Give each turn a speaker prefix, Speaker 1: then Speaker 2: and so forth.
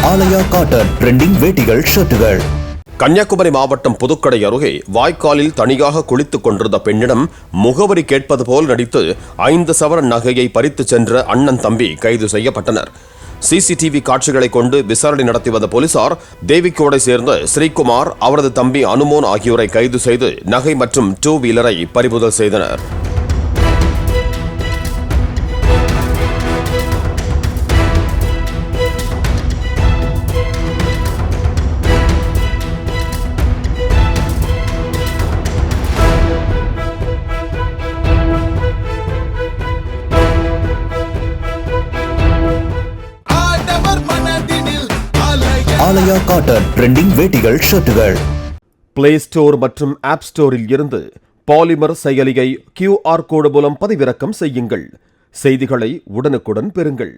Speaker 1: ஆலயா cotton trending வேட்டிகள் ஷர்ட்டுகள்.
Speaker 2: Kanyakumari மாவட்டம் புதுக்கடை அருகே வாய்க்காலில் தனியாக குளித்துக் கொண்டிருந்த பெண்ணிடம் முகவரி கேட்பது போல் நடித்து 5 சவரன் நகையை பறித்துச் சென்ற அண்ணன் தம்பி கைது செய்யப்பட்டனர். சிசிடிவி காட்சிகளை கொண்டு விசாரணை நடத்தி வந்த போலீசார் தேவிக்கோடை சேர்ந்த ஸ்ரீகுமார், அவரது தம்பி அனுமோன் ஆகியோரை கைது செய்து நகை மற்றும் 2 வீலரை பறிமுதல் செய்தனர்.
Speaker 1: ஆலயா காட்டன் ட்ரெண்டிங் வேட்டிகள் ஷர்ட்டுகள்.
Speaker 2: பிளே ஸ்டோர் மற்றும் ஆப் ஸ்டோரில் இருந்து பாலிமர் செயலியை QR கோடு மூலம் பதிவிறக்கம் செய்யுங்கள். செய்திகளை உடனுக்குடன் பெறுங்கள்.